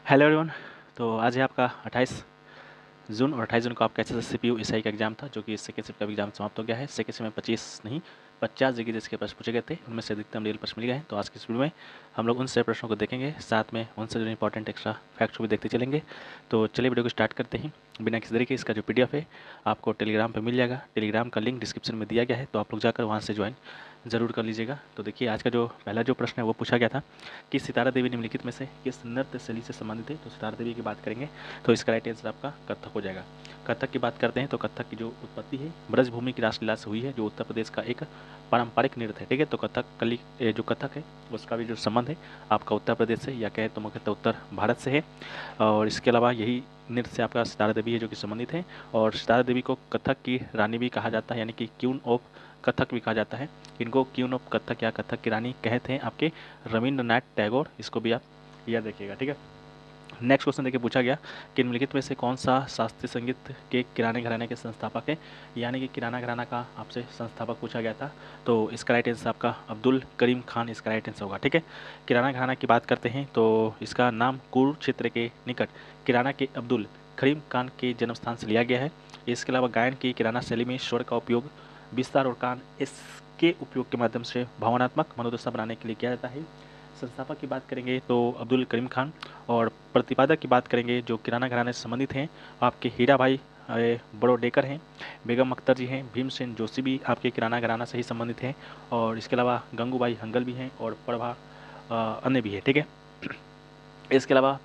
Hello everyone. तो आज है आपका 28 जून और 28 जून को आपका एचएसएस सीपीयू एसआई का एग्जाम था, जो कि सेकंड शिफ्ट का एग्जाम समाप्त हो गया है। सेकंड शिफ्ट में 25 नहीं 50 जगह जिसके प्रश्न पूछे गए थे, उनमें से अधिकतम रियल प्रश्न मिल गए हैं। तो आज की इस वीडियो में हम लोग उन सारे प्रश्नों को देखेंगे, साथ में उनसे जो इंपॉर्टेंट एक्स्ट्रा फैक्ट्स को भी देखते चलेंगे। तो चलिए वीडियो को स्टार्ट करते हैं बिना किसी तरीके। इसका जो पीडीएफ है आपको टेलीग्राम पर मिल जाएगा। टेलीग्राम का लिंक डिस्क्रिप्शन में दिया गया है, तो आप लोग जाकर वहाँ से ज्वाइन ज़रूर कर लीजिएगा। तो देखिए, आज का जो पहला जो प्रश्न है वो पूछा गया था कि सितारा देवी निम्नलिखित में से किस नृत्य शैली से संबंधित है। तो सितारा देवी की बात करेंगे तो इसका राइट आंसर आपका कथक हो जाएगा। कथक की बात करते हैं तो कथक की जो उत्पत्ति है ब्रजभूमि की रासलीला से हुई है, जो उत्तर प्रदेश का एक पारंपरिक नृत्य है। ठीक है, तो कथक कली जो कथक है उसका भी जो संबंध है आपका उत्तर प्रदेश से, या कहें तो मुख्यतः उत्तर भारत से है। और इसके अलावा यही नृत्य से आपका सितारा देवी है जो कि संबंधित है। और सितारा देवी को कथक की रानी भी कहा जाता है, यानी कि क्वीन ऑफ कथक भी कहा जाता है। इनको क्वीन ऑफ कथक या कथक की रानी कहते हैं आपके रविंद्रनाथ टैगोर। इसको भी आप याद रखिएगा। ठीक है, नेक्स्ट क्वेश्चन देखिए पूछा गया कि निम्नलिखित में से कौन सा शास्त्रीय संगीत के किराने घराने के संस्थापक है, यानी कि किराना घराना का आपसे संस्थापक पूछा गया था। तो इसका राइट आंसर आपका अब्दुल करीम खान इसका राइट आंसर होगा। ठीक है, किराना घराना की बात करते हैं तो इसका नाम कुरुक्षेत्र के निकट किराना के अब्दुल करीम खान के जन्म स्थान से लिया गया है। इसके अलावा गायन की किराना शैली में स्वर का उपयोग विस्तार और कान इसके उपयोग के माध्यम से भावनात्मक मनोदशा बनाने के लिए किया जाता है। संस्थापक की बात करेंगे तो अब्दुल करीम खान, और प्रतिपादक की बात करेंगे जो किराना घराने से संबंधित हैं आपके हीरा भाई बड़ोडेकर हैं, बेगम अख्तर जी हैं, भीमसेन जोशी भी आपके किराना घराना से ही संबंधित हैं, और इसके अलावा गंगूबाई हंगल भी हैं और प्रभा अन्य भी है। ठीक है, इसके अलावा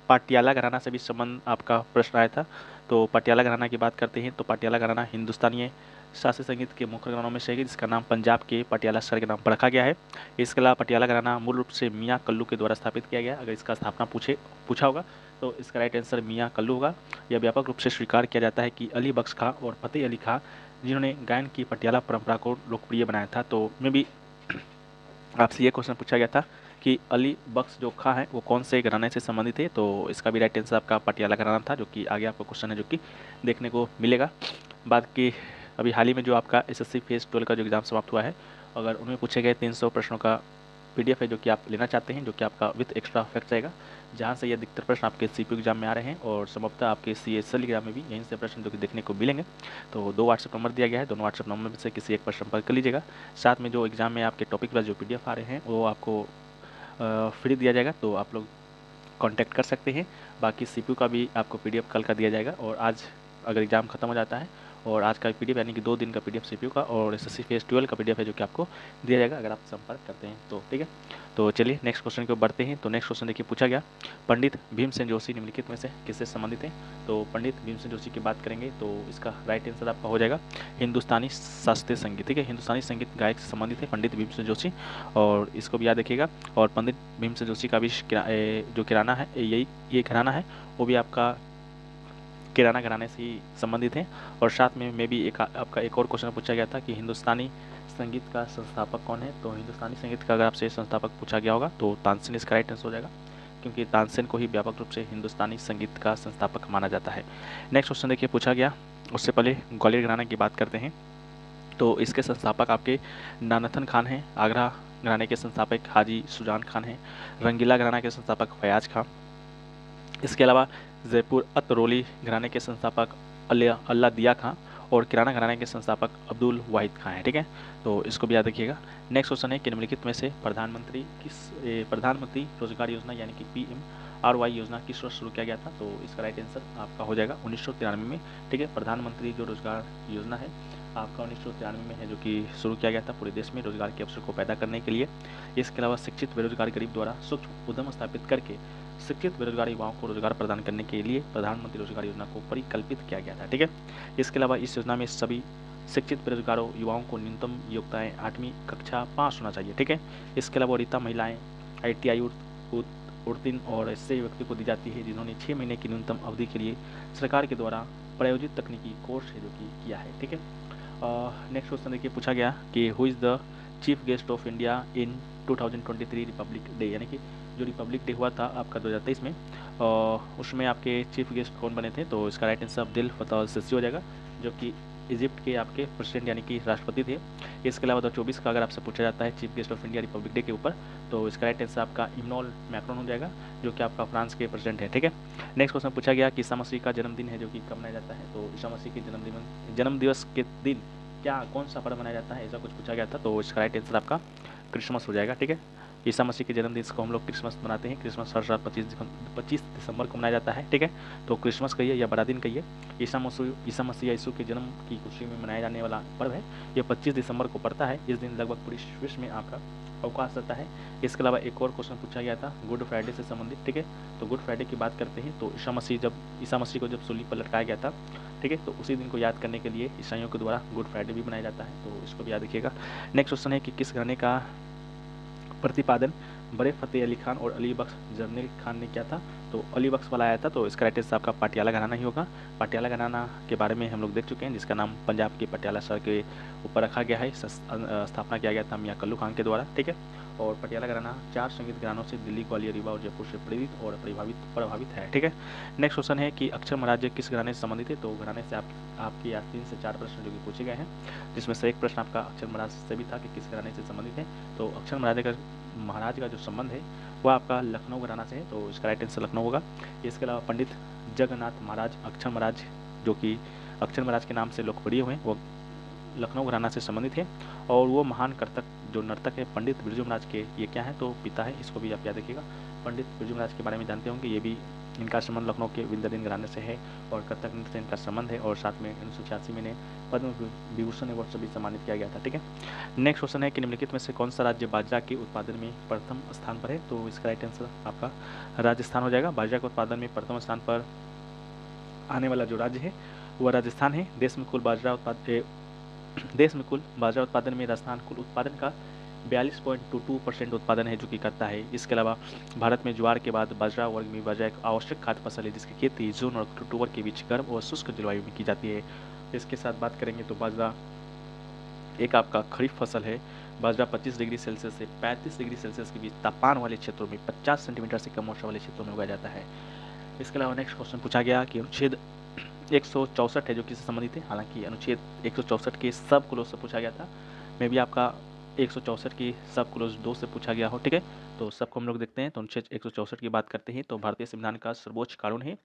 पाटियाला घराना से भी संबंध आपका प्रश्न आया था। तो पाटियाला घराना की बात करते हैं तो पाटियाला घराना हिंदुस्तानी शास्त्रीय संगीत के मुख्य घरानों में से है, जिसका नाम पंजाब के पटियाला शहर के नाम पर रखा गया है। इसके अलावा पटियाला घराना मूल रूप से मियाँ कल्लू के द्वारा स्थापित किया गया। अगर इसका स्थापना पूछा होगा तो इसका राइट आंसर मियाँ कल्लू होगा। यह व्यापक रूप से स्वीकार किया जाता है कि अली बख्श खां और फतेह अली खां, जिन्होंने गायन की पटियाला परंपरा को लोकप्रिय बनाया था। तो में भी आपसे ये क्वेश्चन पूछा गया था कि अली बख्श जो खां है वो कौन से घराने से संबंधित है। तो इसका भी राइट आंसर आपका पटियाला घराना था, जो कि आगे आपको क्वेश्चन है जो कि देखने को मिलेगा। बात की अभी हाल ही में जो आपका एसएससी फेज 12 का जो एग्ज़ाम समाप्त हुआ है, अगर उनमें पूछे गए 300 प्रश्नों का पीडीएफ है जो कि आप लेना चाहते हैं, जो कि आपका विथ एक्स्ट्रा फैक्ट रहेगा, जहाँ से ये अधिकतर प्रश्न आपके सीपीयू एग्जाम में आ रहे हैं और संभवतः आपके सीएसएल एग्जाम में भी यहीं से प्रश्न जो कि देखने को मिलेंगे। तो 2 व्हाट्सएप नंबर दिया गया है, दोनों व्हाट्सएप नंबर में से किसी एक पर संपर्क कर लीजिएगा। साथ में जो एग्जाम में आपके टॉपिक वाइज जो पीडीएफ आ रहे हैं वो आपको फ्री दिया जाएगा, तो आप लोग कॉन्टैक्ट कर सकते हैं। बाकी सीपीयू का भी आपको पीडीएफ कल का दिया जाएगा, और आज अगर एग्ज़ाम खत्म हो जाता है और आज का पीडीएफ यानी कि 2 दिन का पीडीएफ सीपीयू का और एसएससी फेज 12 का पीडीएफ है जो कि आपको दिया जाएगा अगर आप संपर्क करते हैं तो। ठीक है, तो चलिए नेक्स्ट क्वेश्चन की ओर बढ़ते हैं। तो नेक्स्ट क्वेश्चन देखिए पूछा गया पंडित भीमसेन जोशी निम्नलिखित में से किससे संबंधित हैं। तो पंडित भीमसेन जोशी की बात करेंगे तो इसका राइट आंसर आपका हो जाएगा हिंदुस्तानी शास्त्रीय संगीत। ठीक है, हिंदुस्तानी संगीत गायक से संबंधित है पंडित भीमसेन जोशी, और इसको भी याद रखिएगा। और पंडित भीमसेन जोशी का भी जो किराना है ये घराना है वो भी आपका किराना घराने से ही संबंधित हैं। और साथ में भी आपका एक और क्वेश्चन पूछा गया था कि हिंदुस्तानी संगीत का संस्थापक कौन है। तो हिंदुस्तानी संगीत का अगर आपसे संस्थापक पूछा गया होगा तो तानसेन इसका राइट आंसर हो जाएगा, क्योंकि तानसेन को ही व्यापक रूप से हिंदुस्तानी संगीत का संस्थापक माना जाता है। नेक्स्ट क्वेश्चन देखिए पूछा गया, उससे पहले ग्वालियर घराने की बात करते हैं। तो इसके संस्थापक आपके नानथन खान हैं, आगरा घराने के संस्थापक हाजी सुजान खान हैं, रंगीला घराना के संस्थापक फयाज खान, इसके अलावा जयपुर अतरौली घराने के संस्थापक अल्लाह दिया खां, और किराना घराने के संस्थापक अब्दुल वाहिद खां हैं। ठीक है, तो इसको भी याद रखिएगा। नेक्स्ट क्वेश्चन है कि निम्नलिखित में से प्रधानमंत्री रोजगार योजना यानी कि PMRY योजना किस वर्ष शुरू किया गया था। तो इसका राइट आंसर आपका हो जाएगा 1993 में। ठीक है, प्रधानमंत्री जो रोजगार योजना है आपका 1993 में है, जो कि शुरू किया गया था पूरे देश में रोजगार के अवसर को पैदा करने के लिए। इसके अलावा शिक्षित बेरोजगार गरीब द्वारा सूक्ष्म उद्यम स्थापित करके शिक्षित बेरोजगार युवाओं को रोजगार प्रदान करने के लिए प्रधानमंत्री रोजगार योजना को परिकल्पित किया गया था। ठीक है, इसके अलावा इस योजना में सभी शिक्षित बेरोजगारों युवाओं को न्यूनतम योग्यताएं 8वीं कक्षा पास होना चाहिए। ठीक है, इसके अलावा वरीयता महिलाएं ITI उत्तीर्ण और ऐसे व्यक्ति को दी जाती है जिन्होंने 6 महीने की न्यूनतम अवधि के लिए सरकार के द्वारा प्रायोजित तकनीकी कोर्स है जो कि किया है। ठीक है, नेक्स्ट क्वेश्चन देखिए पूछा गया कि who is the chief guest of India in 2023 Republic day, यानी कि जो रिपब्लिक डे हुआ था आपका 2023 में, उसमें आपके चीफ गेस्ट कौन बने थे। तो इसका right answer Abdel Fattah el Sisi हो जाएगा, जो कि इजिप्ट के आपके प्रेसिडेंट यानी कि राष्ट्रपति थे। इसके अलावा 2024 का अगर आपसे पूछा जाता है chief guest of India Republic day के ऊपर, तो इसका राइट आंसर आपका इमैनुअल मैक्रोन हो जाएगा, जो कि आपका फ्रांस के प्रेसिडेंट है। ठीक है, नेक्स्ट क्वेश्चन पूछा गया कि ईसा मसीह का जन्मदिन है जो कि कब मनाया जाता है। तो ईसा मसीह के जन्म दिवस के दिन क्या कौन सा पर्व मनाया जाता है, ऐसा कुछ पूछा गया था। तो इसका राइट आंसर आपका क्रिसमस हो जाएगा। ठीक है, ईसा मसीह के जन्मदिन को हम लोग क्रिसमस मनाते हैं। क्रिसमस हर साल 25 दिसंबर को मनाया जाता है। ठीक है, तो क्रिसमस कहिए या बड़ा दिन कहिए, ईसा मसीह यीशु के जन्म की खुशी में मनाया जाने वाला पर्व है। ये 25 दिसंबर को पड़ता है। इस दिन लगभग पूरे विश्व में आपका अवकाश रहता है। इसके अलावा एक और क्वेश्चन पूछा गया था गुड फ्राइडे से संबंधित। ठीक है, तो गुड फ्राइडे की बात करते हैं तो ईसा मसीह को जब सूली पर लटकाया गया था, ठीक है, तो उसी दिन को याद करने के लिए ईसाइयों के द्वारा गुड फ्राइडे भी मनाया जाता है। तो इसको भी याद रखिएगा। नेक्स्ट क्वेश्चन है कि किस गाने का प्रतिपादन बड़े फतेह अली खान और अली बख्श जरनैल खान ने किया था। तो अली बख्श वाला आया था, तो इसका राइट आंसर आपका पटियाला घराना ही होगा। पटियाला घराना के बारे में हम लोग देख चुके हैं, जिसका नाम पंजाब के पटियाला शहर के ऊपर रखा गया है। स्थापना किया गया था मियाँ कल्लू खान के द्वारा। ठीक है, और पटियाला घराना 4 संगीत घरानों से दिल्ली, ग्वालियर, रीवा और जयपुर से प्रेरित और प्रभावित है। ठीक है, नेक्स्ट क्वेश्चन है कि अक्षर महाराज किस घराने से संबंधित है। तो घराने से आपके यहाँ 3 से 4 प्रश्न जो कि पूछे गए हैं, जिसमें से एक प्रश्न आपका अक्षर महाराज से भी था कि किस घराने से संबंधित है। तो अक्षर महाराज का जो संबंध है वह आपका लखनऊ घराना से है। तो इसका राइट आंसर लखनऊ होगा। इसके अलावा पंडित जगन्नाथ महाराज अक्षर महाराज, जो कि अक्षर महाराज के नाम से लोकप्रिय हुए, वो लखनऊ घराना से संबंधित है। और वो महान जो नर्तक है पंडित बिरजू महाराज के ये क्या है, तो पिता है। इसको भी आप याद रखिएगा। पंडित बिरजू महाराज के बारे में जानते होंगे, ये भी इनका संबंध लखनऊ के विंध्याचल घराने से है और कथक नृत्य से इनका संबंध है। और साथ में 1986 में इन्हें पद्म विभूषण अवार्ड से भी सम्मानित किया गया था। ठीक है, नेक्स्ट क्वेश्चन है कि निम्नलिखित में से कौन सा राज्य बाजरा के उत्पादन में प्रथम स्थान पर है। तो इसका राइट आंसर आपका राजस्थान हो जाएगा। बाजरा के उत्पादन में प्रथम स्थान पर आने वाला जो राज्य है वह राजस्थान है। देश में कुल बाजरा उत्पादन में राजस्थान कुल उत्पादन का 42.22% उत्पादन है जो कि करता है। इसके अलावा भारत में ज्वार के बाद बाजरा वर्ग में बाजरा एक आवश्यक खाद्य फसल है, जिसकी खेती जून और अक्टूबर के बीच गर्म और शुष्क जलवायु में की जाती है। इसके साथ बात करेंगे तो बाजरा एक आपका खरीफ फसल है। बाजरा 25 डिग्री सेल्सियस से 35 डिग्री सेल्सियस के बीच तापमान वाले क्षेत्रों में 50 सेंटीमीटर से कम वर्षा वाले क्षेत्रों में उगाया जाता है। इसके अलावा नेक्स्ट क्वेश्चन पूछा गया कि अनुच्छेद 164 है जो किससे संबंधित है। हालांकि अनुच्छेद 164 के सब क्लोज से पूछा गया था, मे भी आपका 164 की सब क्लोज 2 से पूछा गया हो। ठीक है, तो सबको हम लोग देखते हैं। तो अनुच्छेद 164 की बात करते हैं तो भारतीय संविधान का सर्वोच्च कानून है।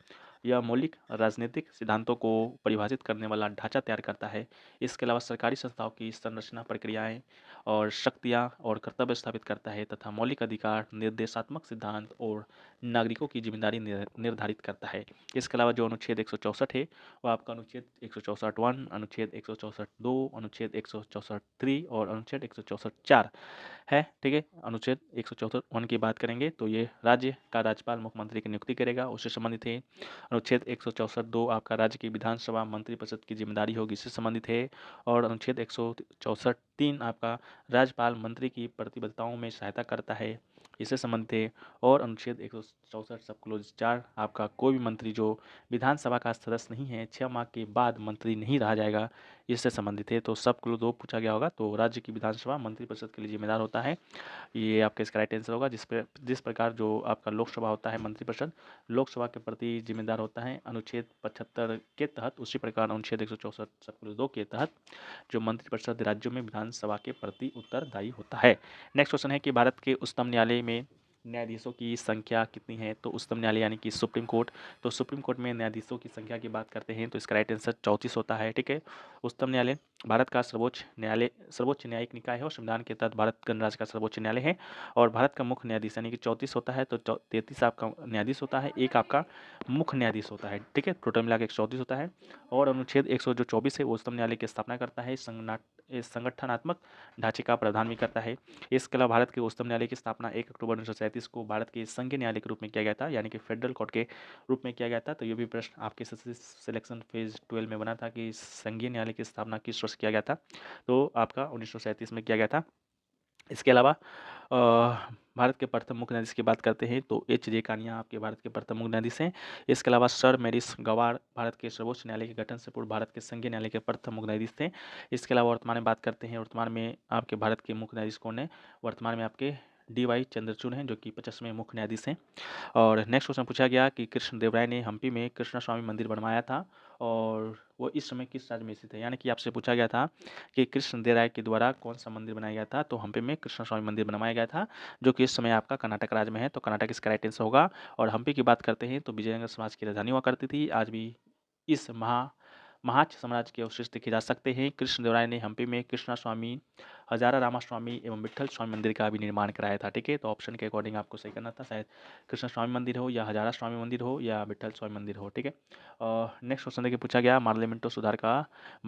यह मौलिक राजनीतिक सिद्धांतों को परिभाषित करने वाला ढांचा तैयार करता है। इसके अलावा सरकारी संस्थाओं की संरचना, प्रक्रियाएं और शक्तियां और कर्तव्य स्थापित करता है तथा मौलिक अधिकार, निर्देशात्मक सिद्धांत और नागरिकों की जिम्मेदारी निर्धारित करता है। इसके अलावा जो अनुच्छेद 164 है वह आपका अनुच्छेद 164(1), अनुच्छेद 164(2), अनुच्छेद 164(3) और अनुच्छेद 164(4 है। ठीक है, अनुच्छेद 164(1) की बात करेंगे तो ये राज्य का राज्यपाल मुख्यमंत्री की नियुक्ति करेगा, उससे संबंधित है। अनुच्छेद 164(2) आपका राज्य की विधानसभा मंत्रिपरिषद की जिम्मेदारी होगी, इससे संबंधित है। और अनुच्छेद 164(3) आपका राज्यपाल मंत्री की प्रतिबद्धताओं में सहायता करता है, इससे संबंधित है। और अनुच्छेद 164 सब क्लोज 4 आपका कोई भी मंत्री जो विधानसभा का सदस्य नहीं है 6 माह के बाद मंत्री नहीं रहा जाएगा, इससे संबंधित है। तो सब क्लोज 2 पूछा गया होगा। तो राज्य की विधानसभा मंत्रिपरिषद के लिए जिम्मेदार होता है, ये आपका इसका राइट आंसर होगा। जिस प्रकार जो आपका लोकसभा होता है मंत्रिपरिषद लोकसभा के प्रति जिम्मेदार होता है अनुच्छेद 75 के तहत, उसी प्रकार अनुच्छेद 164 सब क्लोज 2 के तहत जो मंत्रिपरिषद राज्यों में विधानसभा के प्रति उत्तरदायी होता है। नेक्स्ट क्वेश्चन है कि भारत के उच्चतम न्यायालय में न्यायाधीशों की संख्या कितनी है। तो उच्चतम न्यायालय यानी कि सुप्रीम कोर्ट, तो सुप्रीम कोर्ट में न्यायाधीशों की संख्या की बात करते हैं तो इसका राइट आंसर 34 होता है। ठीक है, उच्चतम न्यायालय भारत का सर्वोच्च न्यायिक निकाय है और संविधान के तहत भारत गणराज्य का सर्वोच्च न्यायालय है। और भारत का मुख्य न्यायाधीश यानी कि 34 होता है, तो 33 आपका न्यायाधीश होता है, एक आपका मुख्य न्यायाधीश होता है। ठीक है, टोटल मिला के 134 होता है। और अनुच्छेद 124 है वो उच्चतम न्यायालय की स्थापना करता है, संगठनात्मक ढांचे का प्रावधान भी करता है। इसके अलावा भारत के उच्चतम न्यायालय की स्थापना 1 अक्टूबर 1937 को भारत के संघीय न्यायालय के रूप में किया गया था, यानी कि फेडरल कोर्ट के रूप में किया गया था। तो ये भी प्रश्न आपके सिलेक्शन फेज 12 में बना था कि संघीय न्यायालय की स्थापना किस वर्ष किया गया था। तो आपका 1937 में किया गया था। इसके अलावा भारत के प्रथम मुख्य न्यायाधीश की बात करते हैं तो H.J. कानिया आपके भारत के प्रथम मुख्य न्यायाधीश हैं। इसके अलावा सर मैरिस गवार भारत के सर्वोच्च न्यायालय के गठन से पूर्व भारत के संघीय न्यायालय के प्रथम मुख्य न्यायाधीश थे। इसके अलावा वर्तमान में बात करते हैं, वर्तमान में आपके भारत के मुख्य न्यायाधीश कौन है। वर्तमान में आपके DY चंद्रचूड़ हैं, जो कि 50वें मुख्य न्यायाधीश हैं। और नेक्स्ट क्वेश्चन पूछा गया कि कृष्णदेवराय ने हम्पी में कृष्ण स्वामी मंदिर बनवाया था और वो इस समय किस राज्य में स्थित है। यानी कि आपसे पूछा गया था कि कृष्णदेवराय के द्वारा कौन सा मंदिर बनाया गया था, तो हम्पी में कृष्ण स्वामी मंदिर बनवाया गया था, जो कि इस समय आपका कर्नाटक राज्य में है। तो कर्नाटक इसका राइट आंसर होगा। और हम्पी की बात करते हैं तो विजयनगर समाज की राजधानी हुआ करती थी। आज भी इस महाच साम्राज्य के अवशेष देखे जा सकते हैं। कृष्णदेवराय ने हम्पी में कृष्णा स्वामी, हजारा रामास्वामी एवं विट्ठल स्वामी मंदिर का भी निर्माण कराया था। ठीक है, तो ऑप्शन के अकॉर्डिंग आपको सही करना था, शायद कृष्ण स्वामी मंदिर हो या हजारा स्वामी मंदिर हो या विट्ठल स्वामी मंदिर हो। ठीक है, नेक्स्ट क्वेश्चन देखिए पूछा गया मार्लियामेंटो सुधार का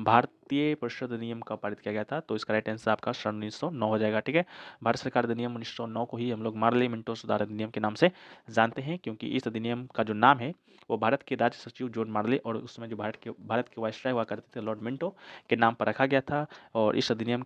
भारतीय परिषद अधिनियम कब पारित किया गया था, तो इसका राइट आंसर आपका सन 1909 हो जाएगा। ठीक है, भारत सरकार अधिनियम 1909 को ही हम लोग मार्लियामेंटो सुधार अधिनियम के नाम से जानते हैं, क्योंकि इस अधिनियम का जो नाम है वो भारत के राज्य सचिव जॉन मार्ले और उस समय जो भारत के वायसराय हुआ करते थे लॉर्ड मिंटो के नाम पर रखा गया था। और इस अधिनियम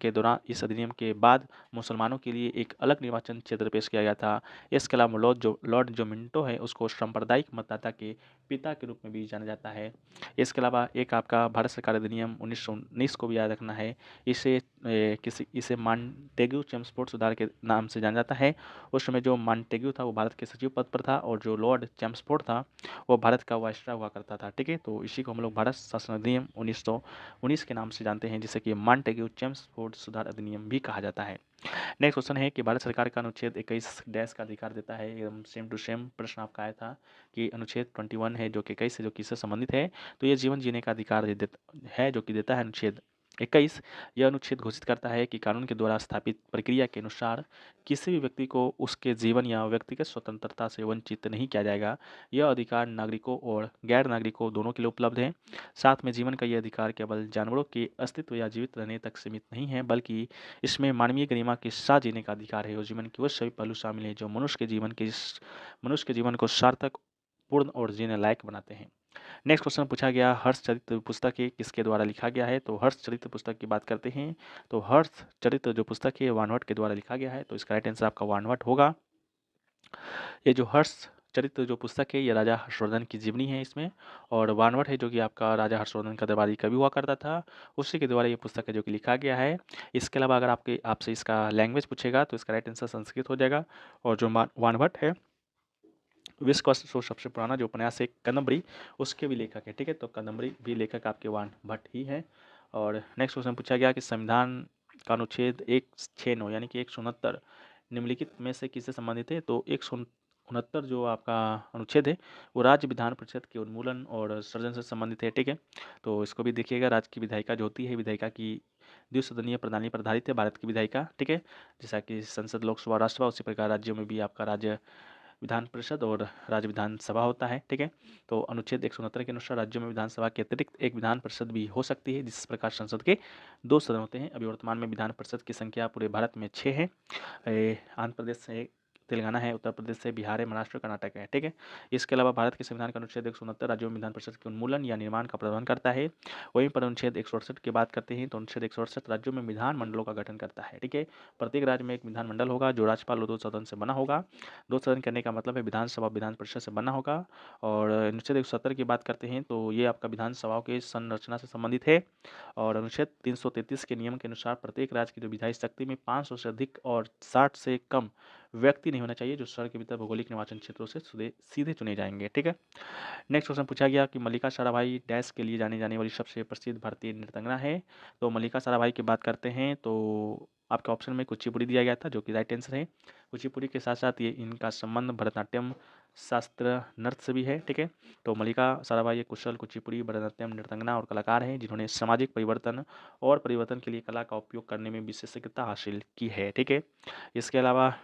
के बाद मुसलमानों के लिए एक अलग निर्वाचन क्षेत्र पेश किया गया था। इसके अलावा लॉर्ड जो मिंटो है उसको सांप्रदायिक मतदाता के पिता के रूप में भी जाना जाता है। इसके अलावा एक आपका भारत सरकार अधिनियम 1919 को भी याद रखना है। इसे मॉन्टेग्यू चेम्सफोर्ड सुधार के नाम से जाना जाता है। उस समय जो मॉन्टेग्यू था वो भारत के सचिव पद पर था और जो लॉर्ड चेम्सफोर्ड था वो भारत का वायसराय हुआ करता था। ठीक है, तो इसी को हम लोग भारत शासन अधिनियम 1919 के नाम से जानते हैं, जिसे कि मॉन्टेग्यू चेम्सफोर्ड सुधार अधिनियम भी कहा जाता है। नेक्स्ट क्वेश्चन है कि भारत सरकार का अनुच्छेद 21 डैश का अधिकार देता है। एकदम सेम टू सेम प्रश्न आपका आया था कि अनुच्छेद 21 है जो कि 21 से जो किससे संबंधित है, तो ये जीवन जीने का अधिकार है जो कि देता है अनुच्छेद 21। यह अनुच्छेद घोषित करता है कि कानून के द्वारा स्थापित प्रक्रिया के अनुसार किसी भी व्यक्ति को उसके जीवन या व्यक्तिगत स्वतंत्रता से वंचित नहीं किया जाएगा। यह अधिकार नागरिकों और गैर नागरिकों दोनों के लिए उपलब्ध है। साथ में जीवन का यह अधिकार केवल जानवरों के अस्तित्व या जीवित रहने तक सीमित नहीं है, बल्कि इसमें मानवीय गरिमा के साथ जीने का अधिकार है और जीवन के वो सभी पहलू शामिल हैं जो मनुष्य के जीवन को सार्थक, पूर्ण और जीने लायक बनाते हैं। नेक्स्ट क्वेश्चन पूछा गया हर्ष चरित्र पुस्तक है किसके द्वारा लिखा गया है, तो हर्ष चरित्र पुस्तक की बात करते हैं तो हर्ष चरित्र जो पुस्तक है वानवट के द्वारा लिखा गया है, तो इसका राइट आंसर आपका वानवट होगा। ये जो हर्ष चरित्र जो पुस्तक है ये राजा हर्षवर्धन की जीवनी है इसमें, और वानवट है जो कि आपका राजा हर्षवर्धन का दरबारी कवि हुआ करता था, उसी के द्वारा ये पुस्तक है जो कि लिखा गया है। इसके अलावा अगर आपसे इसका लैंग्वेज पूछेगा तो इसका राइट आंसर संस्कृत हो जाएगा। और जो वानवट है विश्व का सबसे पुराना जो उपन्यास है कदम्बरी, उसके भी लेखक है। ठीक है, तो कदम्बरी भी लेखक आपके वानभट्ट ही है। और नेक्स्ट क्वेश्चन पूछा गया कि संविधान का अनुच्छेद 169 यानी कि 169 निम्नलिखित में से किससे संबंधित है, तो 169 जो आपका अनुच्छेद है वो राज्य विधान परिषद के उन्मूलन और सृजन से संबंधित है। ठीक है, तो इसको भी देखिएगा, राज्य की विधायिका जो होती है विधायिका की द्विसदनीय प्रणाली पर आधारित है भारत की विधायिका। ठीक है, जैसा कि संसद, लोकसभा, राज्यसभा, उसी प्रकार राज्यों में भी आपका राज्य विधान परिषद और राज्य विधानसभा होता है। ठीक है, तो अनुच्छेद 169 के अनुसार राज्यों में विधानसभा के अतिरिक्त एक विधान परिषद भी हो सकती है, जिस प्रकार संसद के 2 सदन होते हैं। अभी वर्तमान में विधान परिषद की संख्या पूरे भारत में 6 है। आंध्र प्रदेश से, तेलंगाना है, उत्तर प्रदेश से, बिहार है, महाराष्ट्र, कर्नाटक है। ठीक है, इसके अलावा भारत के संविधान का अनुच्छेद 169 राज्यों में विधान परिषद के उन्मूलन या निर्माण का प्रावधान करता है। वहीं पर अनुच्छेद 168 की बात करते हैं तो अनुच्छेद 168 राज्यों में विधान मंडलों का गठन करता है। ठीक है, प्रत्येक राज्य में एक विधानमंडल होगा जो राज्यपाल और 2 सदन से बना होगा। 2 सदन करने का मतलब है विधानसभा विधान परिषद से बना होगा। और अनुच्छेद 170 की बात करते हैं तो ये आपका विधानसभाओं की संरचना से संबंधित है। और अनुच्छेद 333 के नियम के अनुसार प्रत्येक राज्य की जो विधायी शक्ति में 500 से अधिक और 60 से कम व्यक्ति नहीं होना चाहिए जो शहर के भीतर भौगोलिक निर्वाचन क्षेत्रों से सीधे चुने जाएंगे। ठीक है, नेक्स्ट क्वेश्चन पूछा गया कि मल्लिका साराभाई डैश के लिए जानी जाने वाली सबसे प्रसिद्ध भारतीय नृत्यांगना है, तो मल्लिका साराभाई की बात करते हैं तो आपके ऑप्शन में कुचिपुड़ी दिया गया था जो कि राइट आंसर है। कुचिपुड़ी के साथ साथ ये इनका संबंध भरतनाट्यम शास्त्र नृत्य से भी है। ठीक है, तो मल्लिका साराभाई एक कुशल कुचिपुड़ी, भरतनाट्यम नृत्यांगना और कलाकार हैं जिन्होंने सामाजिक परिवर्तन के लिए कला का उपयोग करने में विशेषज्ञता हासिल की है। ठीक है, इसके अलावा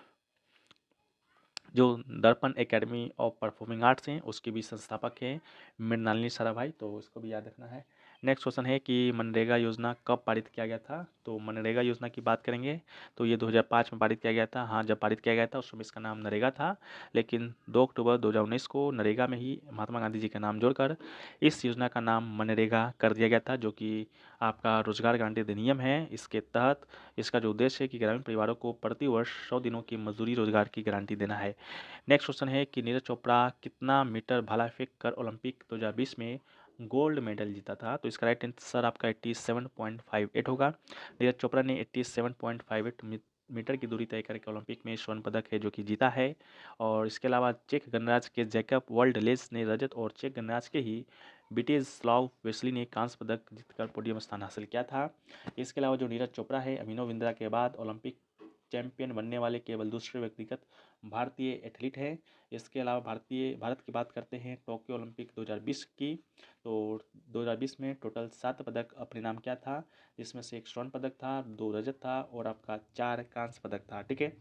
जो दर्पण एकेडमी ऑफ परफॉर्मिंग आर्ट्स हैं उसके भी संस्थापक हैं मृणालिनी साराभाई, तो इसको भी याद रखना है। नेक्स्ट क्वेश्चन है कि मनरेगा योजना कब पारित किया गया था, तो मनरेगा योजना की बात करेंगे तो ये 2005 में पारित किया गया था। हाँ, जब पारित किया गया था उस समय इसका नाम नरेगा था, लेकिन 2 अक्टूबर 2019 को नरेगा में ही महात्मा गांधी जी का नाम जोड़कर इस योजना का नाम मनरेगा कर दिया गया था, जो कि आपका रोजगार गारंटी अधिनियम है। इसके तहत इसका जो उद्देश्य है कि ग्रामीण परिवारों को प्रति वर्ष 100 दिनों की मजदूरी रोजगार की गारंटी देना है। नेक्स्ट क्वेश्चन है कि नीरज चोपड़ा कितना मीटर भाला फेंक कर ओलंपिक 2020 में गोल्ड मेडल जीता था, तो इसका राइट आंसर आपका 87.58 होगा। नीरज चोपड़ा ने 87.58 मीटर की दूरी तय करके ओलंपिक में स्वर्ण पदक है जो कि जीता है। और इसके अलावा चेक गणराज्य के जैकब वर्ल्डलेस ने रजत और चेक गणराज्य के ही विटेस्लाव वेस्ली ने कांस्य पदक जीतकर पोडियम स्थान हासिल किया था। इसके अलावा जो नीरज चोपड़ा है, अभिनव बिंद्रा के बाद ओलंपिक चैंपियन बनने वाले केवल दूसरे व्यक्तिगत भारतीय एथलीट है। इसके अलावा भारत की बात करते हैं टोक्यो ओलंपिक 2020 की, तो 2020 में टोटल 7 पदक अपने नाम किया था, जिसमें से 1 स्वर्ण पदक था, 2 रजत था और आपका 4 कांस्य पदक था। ठीक है।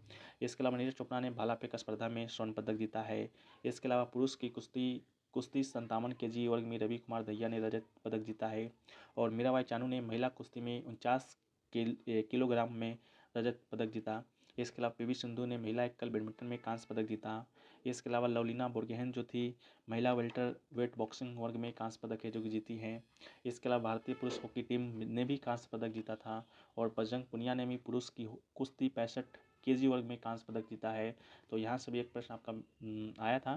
इसके अलावा नीरज चोपड़ा ने भाला फेंक स्पर्धा में स्वर्ण पदक जीता है। इसके अलावा पुरुष की कुश्ती 57 केजी वर्ग में रवि कुमार दहिया ने रजत पदक जीता है। और मीराबाई चानू ने महिला कुश्ती में 49 किलोग्राम में रजत पदक जीता। इसके अलावा पीवी सिंधु ने महिला एकल बैडमिंटन में कांस्य पदक जीता। इसके अलावा लवलीना बोर्गोहेन जो थी महिला वेल्टर वेट बॉक्सिंग वर्ग में कांस्य पदक है जो कि जीती हैं। इसके अलावा भारतीय पुरुष हॉकी टीम ने भी कांस्य पदक जीता था। और बजरंग पुनिया ने भी पुरुष की कुश्ती 65 केजी वर्ग में कांस्य पदक जीता है। तो यहाँ से भी एक प्रश्न आपका आया था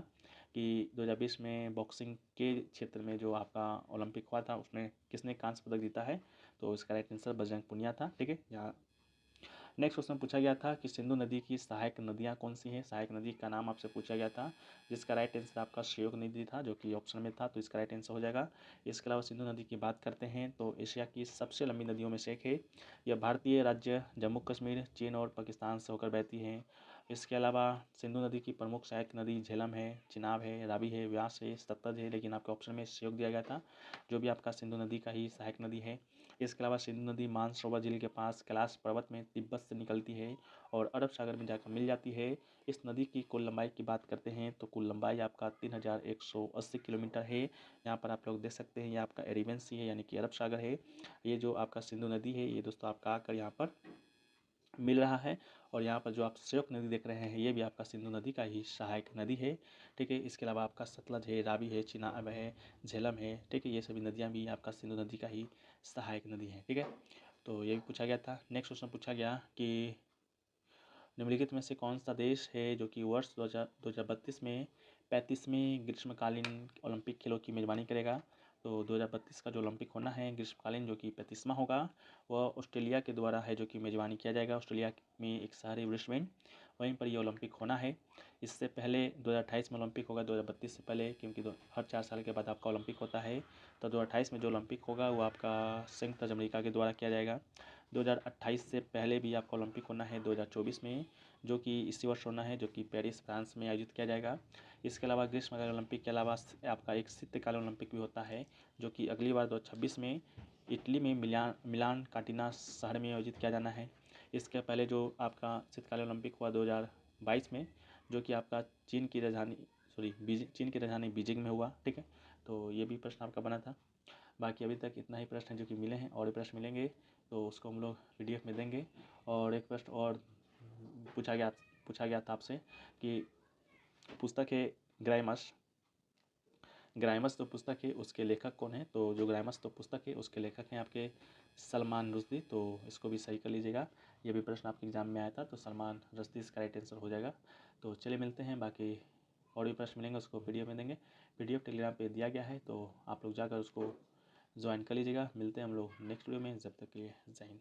कि 2020 में बॉक्सिंग के क्षेत्र में जो आपका ओलंपिक हुआ था उसमें किसने कांस्य पदक जीता है, तो इसका राइट आंसर बजरंग पुनिया था। ठीक है। यहाँ नेक्स्ट क्वेश्चन पूछा गया था कि सिंधु नदी की सहायक नदियाँ कौन सी हैं। सहायक नदी का नाम आपसे पूछा गया था, जिसका राइट आंसर आपका श्योक नदी था जो कि ऑप्शन में था, तो इसका राइट आंसर हो जाएगा। इसके अलावा सिंधु नदी की बात करते हैं तो एशिया की सबसे लंबी नदियों में से एक है। यह भारतीय राज्य जम्मू कश्मीर, चीन और पाकिस्तान से होकर बहती है। इसके अलावा सिंधु नदी की प्रमुख सहायक नदी झेलम है, चिनाब है, रावी है, व्यास है, सतलज है, लेकिन आपके ऑप्शन में श्योक दिया गया था जो भी आपका सिंधु नदी का ही सहायक नदी है। इसके अलावा सिंधु नदी मानसरोवर जिले के पास कैलाश पर्वत में तिब्बत से निकलती है और अरब सागर में जाकर मिल जाती है। इस नदी की कुल लंबाई की बात करते हैं तो कुल लंबाई आपका 3180 किलोमीटर है। यहाँ पर आप लोग देख सकते हैं ये आपका अरेबियन सी है यानी कि अरब सागर है। ये जो आपका सिंधु नदी है ये दोस्तों आपका आकर यहाँ पर मिल रहा है। और यहाँ पर जो आप श्योक नदी देख रहे हैं ये भी आपका सिंधु नदी का ही सहायक नदी है। ठीक है। इसके अलावा आपका सतलज है, रावी है, चिनाब है, झेलम है। ठीक है। ये सभी नदियाँ भी आपका सिंधु नदी का ही सहायक नदी है। ठीक है। तो ये भी पूछा गया था। नेक्स्ट क्वेश्चन पूछा गया कि निम्नलिखित में से कौन सा देश है जो कि वर्ष 2032 में 35वें ग्रीष्मकालीन ओलंपिक खेलों की मेज़बानी करेगा। तो 2032 का जो ओलंपिक होना है ग्रीष्मकालीन जो कि 35वां होगा वह ऑस्ट्रेलिया के द्वारा है जो कि मेज़बानी किया जाएगा। ऑस्ट्रेलिया में एक शहर है ब्रिस्बेन, वहीं पर ये ओलंपिक होना है। इससे पहले 2028 में ओलंपिक होगा, 2032 से पहले, क्योंकि हर 4 साल के बाद आपका ओलंपिक होता है। तो 2028 में जो ओलंपिक होगा वो आपका संयुक्त राज्य अमेरिका के द्वारा किया जाएगा। 2028 से पहले भी आपका ओलंपिक होना है 2024 में, जो कि इसी वर्ष होना है, जो कि पेरिस फ्रांस में आयोजित किया जाएगा। इसके अलावा ग्रीष्मकालीन ओलंपिक के अलावा आपका एक शीतकालीन ओलंपिक भी होता है जो कि अगली बार 2026 में इटली में मिलान काटिना शहर में आयोजित किया जाना है। इसके पहले जो आपका शीतकालीन ओलंपिक हुआ 2022 में, जो कि आपका चीन की राजधानी बीजिंग में हुआ। ठीक है। तो ये भी प्रश्न आपका बना था। बाकी अभी तक इतना ही प्रश्न है जो कि मिले हैं, और भी प्रश्न मिलेंगे तो उसको हम लोग PDF में देंगे। और एक प्रश्न और पूछा गया था आपसे कि पुस्तक है ग्राइमस ग्राइमस जो पुस्तक है उसके लेखक कौन है। तो जो ग्राइमस तो पुस्तक है उसके लेखक हैं आपके सलमान रुश्दी। तो इसको भी सही कर लीजिएगा, ये भी प्रश्न आपके एग्जाम में आया था, तो सलमान रुश्दी इसका राइट आंसर हो जाएगा। तो चलिए मिलते हैं, बाकी और भी प्रश्न मिलेंगे उसको PDF में देंगे। PDF टेलीग्राम पे दिया गया है, तो आप लोग जाकर उसको ज्वाइन कर लीजिएगा। मिलते हैं हम लोग नेक्स्ट वीडियो में, जब तक के लिए जय हिंद।